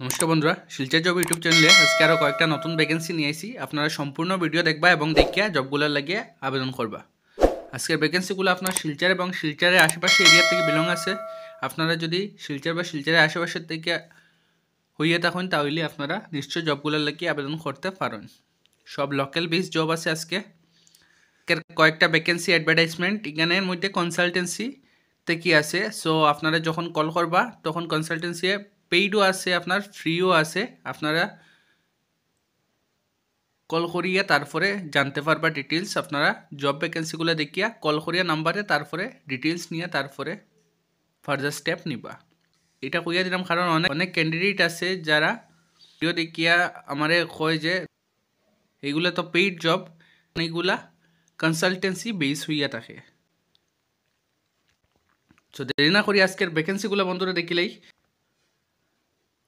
নমস্কার বন্ধুরা, Silchar job YouTube চ্যানেলে আজকে আরও কয়েকটা নতুন ভ্যাকেন্সি নিয়ে আইছি। আপনারা সম্পূর্ণ ভিডিও দেখবা এবং দেখিয়া জবগুলোর লাগিয়ে আবেদন করবা। আজকের ভ্যাকেন্সিগুলো আপনার শিলচর এবং শিলচরের আশেপাশে এরিয়া থেকে বিলং আছে। আপনারা যদি শিলচর বা শিলচরের আশেপাশের থেকে হইয়া থাকেন তাহলে আপনারা নিশ্চয় জবগুলোর লাগিয়ে আবেদন করতে পারেন। সব লোকাল বেস জব আছে। আজকে কয়েকটা ভ্যাকেন্সি অ্যাডভার্টাইজমেন্ট এখানের মধ্যে কনসালটেন্সি থেকে আছে। সো আপনারা যখন কল করবা তখন কনসালটেন্সি পেইডও আছে, আপনার ফ্রিও আছে। আপনারা কল করিয়া তারপরে জানতে পারবা ডিটেলস। আপনারা জব ভ্যাকেন্সিগুলো দেখিয়া কল করিয়া নাম্বারে তারপরে ডিটেলস নিয়ে তারপরে ফার্দার স্টেপ নিবা। এটা কইয়া দিলাম কারণ অনেক ক্যান্ডিডেট আছে যারা ভিডিও দেখিয়া আমারে কয় যে এইগুলা তো পেইড জব, এইগুলা কনসালটেন্সি বেস হইয়া থাকে। সো দেরি না করি আজকের ভ্যাকেন্সিগুলো বন্ধুরা দেখিলেই।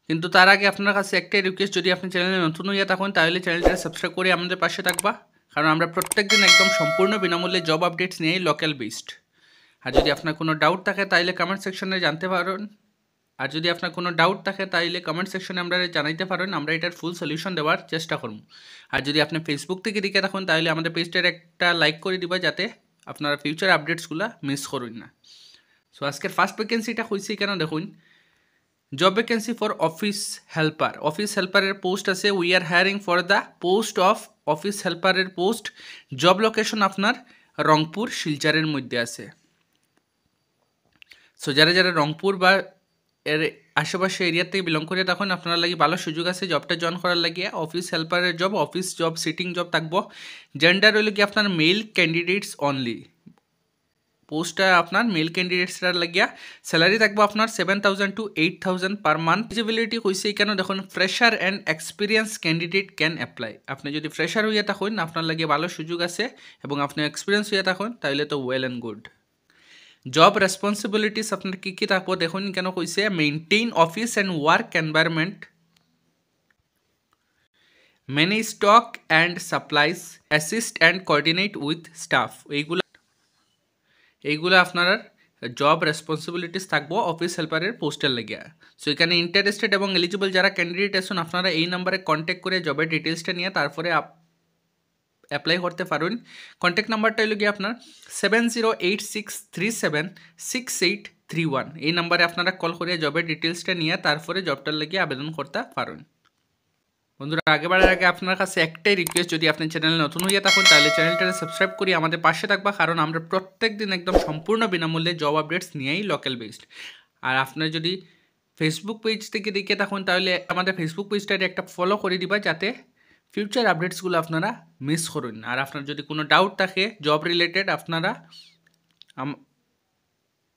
কিন্তু তার আগে আপনার কাছে একটাই রিকোয়েস্ট, যদি আপনি চ্যানেলে নতুন হইয়া থাকেন তাহলে চ্যানেলটা সাবস্ক্রাইব করে আমাদের পাশে থাকবা, কারণ আমরা প্রত্যেকদিন একদম সম্পূর্ণ বিনামূল্যে জব আপডেটস নিয়েই লোকাল বেসড। আর যদি আপনার কোনো ডাউট থাকে তাহলে কমেন্ট সেকশনে জানতে পারেন। কমেন্ট সেকশনে আমরা জানাইতে পারেন, আমরা এটার ফুল সলিউশন দেওয়ার চেষ্টা করব। আর যদি আপনি ফেসবুক থেকে দেখে থাকেন তাহলে আমাদের পেজটার একটা লাইক করে দিবা, যাতে আপনারা ফিউচার আপডেটসগুলো মিস করুন না। সো আজকের ফার্স্ট ভ্যাকেন্সিটা হয়েছে কেন দেখুন, job vacancy for office helper. Office হেল্পারের পোস্ট আছে। We are hiring for the post of office হেল্পারের পোস্ট। জব লোকেশন আপনার রংপুর শিলচরের মধ্যে আছে। সো যারা যারা রংপুর বা এর আশেপাশে এরিয়া থেকে বিলং করে তখন আপনার লাগে ভালো সুযোগ আছে জবটা জয়েন করার লাগিয়ে। অফিস হেল্পারের job, office job, sitting job থাকবো। জেন্ডার হইল কি আপনার মেল ক্যান্ডিডেটস অনলি। পোস্টটা আপনার মেল ক্যান্ডিডেটসরা লাগিয়া। স্যালারি থাকবো আপনার 7,000 to 8,000 পার মান্থ। এলিজিবিলিটি হয়েছে কেন দেখুন, fresher and experience candidate can apply. আপনি যদি ফ্রেশার হইয়া থাকুন আপনার লাগিয়ে ভালো সুযোগ আছে, এবং আপনি এক্সপিরিয়েন্স হইয়া থাকুন তাহলে তো well and good. Job responsibilities আপনার কী কী থাকবো দেখুন কেন কইছে, maintain office and work environment, manage stock and supplies, assist and coordinate with staff. এইগুলো আপনার জব রেসপন্সিবিলিটিস থাকবো অফিস হেল্পারের পোস্টের লাগিয়া। সো এখানে ইন্টারেস্টেড এবং এলিজিবল যারা ক্যান্ডিডেট আছেন আপনারা এই নাম্বারে কন্ট্যাক্ট করে জবের ডিটেলসটা নিয়ে তারপরে অ্যাপ্লাই করতে পারেন। কন্ট্যাক্ট নাম্বারটা হলো গিয়ে আপনার 7086376831। এই নাম্বারে আপনারা কল করে জবের ডিটেলসটা নিয়ে তারপরে জবটার লাগিয়ে আবেদন করতে পারেন। বন্ধুরা, আগে বাড়ার আগে আপনার কাছে একটাই রিকোয়েস্ট, যদি আপনি চ্যানেলে নতুন হইয়া থাকুন তাহলে চ্যানেলটা সাবস্ক্রাইব করি আমাদের পাশে থাকবা, কারণ আমরা প্রত্যেক দিন একদম সম্পূর্ণ বিনামূল্যে জব আপডেটস নিয়েই লোকাল বেসড। আর আপনার যদি ফেসবুক পেজ থেকে দেখে থাকুন তাহলে আমাদের ফেসবুক পেজটাতে একটা ফলো করে দিবা, যাতে ফিউচার আপডেটসগুলো আপনারা মিস করুন। আর আপনার যদি কোনো ডাউট থাকে জব রিলেটেড আপনারা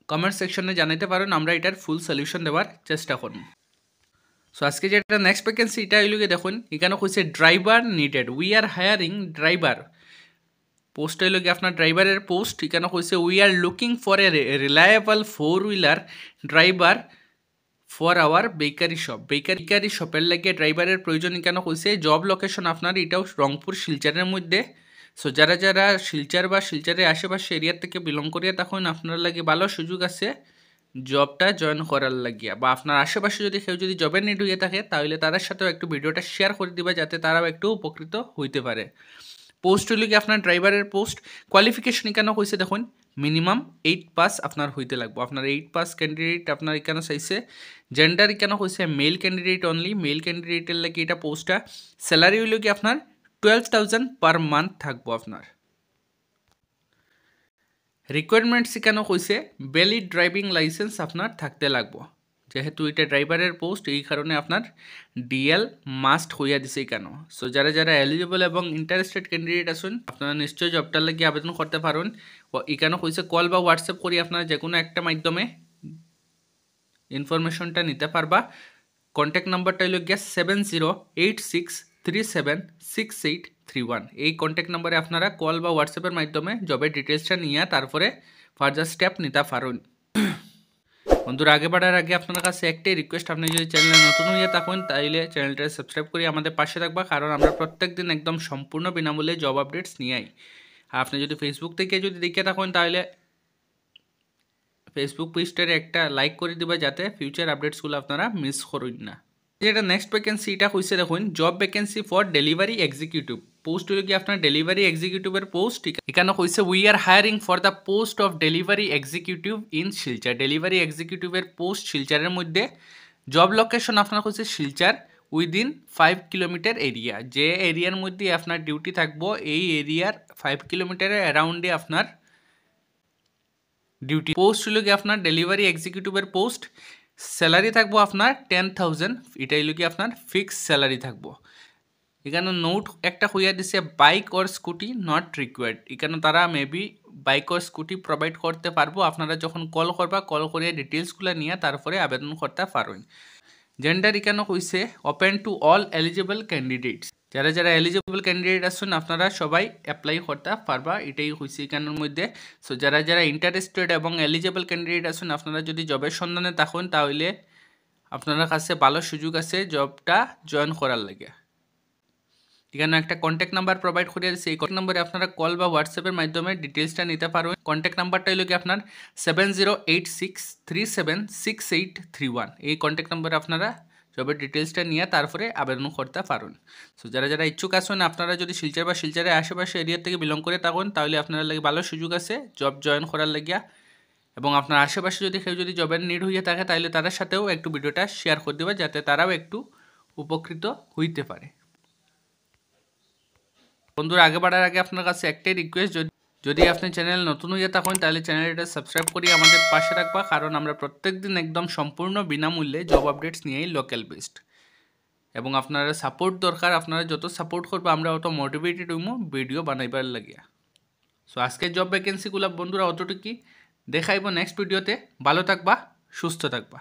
কমেন্ট সেকশনে জানাতে পারেন, আমরা এটার ফুল সলিউশন দেওয়ার চেষ্টা করব। সো আজকে যেটা নেক্সট ভ্যাকেন্সি এটা হইল গিয়ে দেখুন, এখানে কইছে driver needed. We are hiring driver. Post হইল গিয়ে আপনার ড্রাইভারের পোস্ট। এখানে কইছে we are looking for a reliable 4-wheeler driver for our bakery shop. Bakery শপের লাগে ড্রাইভারের প্রয়োজন। এখানে কইছে জব লোকেশন আপনার এটাও রংপুর শিলচরের মধ্যে। সো যারা যারা শিলচর বা শিলচরের আশেপাশে এরিয়া থেকে বিলং করিয়া তখন আপনার লাগে ভালো সুযোগ আছে জবটা জয়েন করার লাগিয়া। বা আপনার আশেপাশে যদি কেউ যদি জবের নিড হয়ে থাকে তাহলে তাদের সাথেও একটু ভিডিওটা শেয়ার করে দিবা, যাতে তারাও একটু উপকৃত হইতে পারে। পোস্ট হইল কি আপনার ড্রাইভারের পোস্ট। কোয়ালিফিকেশন এখানে কইছে দেখুন, মিনিমাম 8 পাস আপনার হইতে লাগবো। আপনার 8 পাস ক্যান্ডিডেট আপনার এখানে চাইছে। জেন্ডার এখানে কইছে মেল ক্যান্ডিডেট অনলি। মেল ক্যান্ডিডেটের লাগে এটা পোস্টটা। স্যালারি হইল কি আপনার 12,000 পার মান্থ থাকবো আপনার। রিকোয়ারমেন্টস এখানে কইছে ভ্যালিড ড্রাইভিং লাইসেন্স আপনার থাকতে লাগবো। যেহেতু এটা ড্রাইভারের পোস্ট এই কারণে আপনার ডিএল মাস্ট হইয়া দিছে কেন। সো যারা যারা এলিজিবল এবং ইন্টারেস্টেড ক্যান্ডিডেট আছেন আপনারা নিশ্চয়ই জবটার লাগে আবেদন করতে পারেন। এখানে কইছে কল বা হোয়াটসঅ্যাপ করি আপনারা যে কোনো একটা মাধ্যমে ইনফরমেশনটা নিতে পারবা। কন্ট্যাক্ট নাম্বারটা হইল গিয়ে 7086376831। এই কন্ট্যাক্ট নাম্বারে আপনারা কল বা হোয়াটসঅ্যাপের মাধ্যমে জবের ডিটেলসটা নিয়ে তারপরে ফার্দার স্টেপ নিতে পারেন। বন্ধুরা, আগে বাড়ার আগে আপনার কাছে একটাই রিকোয়েস্ট, আপনি যদি চ্যানেলে নতুন হয়ে থাকুন তাহলে চ্যানেলটা সাবস্ক্রাইব করে আমাদের পাশে থাকবা, কারণ আমরা প্রত্যেক দিন একদম সম্পূর্ণ বিনামূল্যে জব আপডেটস নিয়ে। আর আপনি যদি ফেসবুক থেকে যদি দেখে থাকুন তাহলে ফেসবুক পেজটার একটা লাইক করে দিবা, যাতে ফিউচার আপডেটসগুলো আপনারা মিস করুন না। যেটা নেক্সট ভ্যাকেন্সি এটা হইছে দেখুন job vacancy for delivery executive post হলো কি আপনার ডেলিভারি এক্সিকিউটিভের পোস্ট এখানে হইছে we are hiring for the post of delivery executive in Silchar delivery এক্সিকিউটিভের পোস্ট শিলচরের মধ্যে জব লোকেশন আপনার হচ্ছে শিলচর উইদিন 5 কিলোমিটার এরিয়া যে এরিয়ার মধ্যে আপনার ডিউটি থাকবো এই এরিয়ার 5 কিলোমিটারের অ্যারাউন্ডে আপনার ডিউটি পোস্ট হলো কি আপনার ডেলিভারি এক্সিকিউটিভের পোস্ট স্যালারি থাকবো আপনার 10,000 এটাই হলো কি আপনার ফিক্স স্যালারি থাকবো এখানে নোট একটা হইয়া দিছে bike or scooty not required এখানে তারা maybe bike or scooty provide করতে পারবো আপনারা যখন কল করবা কল করে ডিটেলসগুলো নিয়ে তারপরে আবেদন করতে পারবেন জেন্ডার এখানে হইছে open to all eligible candidates যারা যারা এলিজিবল ক্যান্ডিডেট আছেন আপনারা সবাই অ্যাপ্লাই করতে পারবা এটাই হইছে এখানের মধ্যে সো যারা যারা ইন্টারেস্টেড এবং এলিজিবল ক্যান্ডিডেট আছেন আপনারা যদি জবের সন্ধানে থাকেন তাহলে আপনার কাছে ভালো সুযোগ আছে জবটা জয়েন করার লাগে এখানে একটা কন্ট্যাক্ট নাম্বার প্রোভাইড করে দিয়েছে এই কন্ট্যাক্ট নাম্বারে আপনারা কল বা হোয়াটসঅ্যাপের মাধ্যমে ডিটেলসটা নিতে পারবেন কন্ট্যাক্ট নাম্বারটা হলো কি আপনার 7086376831 এই কন্ট্যাক্ট নাম্বারে আপনারা জবের ডিটেলসটা নিয়ে তারপরে আবেদন করতে পারবেন সো যারা যারা ইচ্ছুক আছেন আপনারা যদি শিলচর বা শিলচরের আশেপাশে এরিয়া থেকে বিলং করে থাকেন তাহলে আপনারা লাগে ভালো সুযোগ আছে জব জয়েন করার লাগিয়া এবং আপনার আশেপাশে যদি কেউ যদি জবের নিড হয়ে থাকে তাহলে তাদের সাথেও একটু ভিডিওটা শেয়ার করে দেবে যাতে তারাও একটু উপকৃত হইতে পারে বন্ধুরা আগে বাড়ার আগে আপনার কাছে একটাই রিকোয়েস্ট যদি আপনি চ্যানেল নতুন হয়ে থাকেন তাহলে চ্যানেলটা সাবস্ক্রাইব করে আমাদের পাশে রাখবা কারণ আমরা প্রত্যেকদিন একদম সম্পূর্ণ বিনামূল্যে জব আপডেটস নিয়েই লোকাল বেসড এবং আপনারা সাপোর্ট দরকার আপনারা যত সাপোর্ট করবা আমরা অত মোটিভেটেড হইমু ভিডিও বানাইবার লাগিয়া সো আজকের জব ভ্যাকেন্সিগুলো বন্ধুরা অতটুকুই দেখাইব নেক্সট ভিডিওতে ভালো থাকবা সুস্থ থাকবা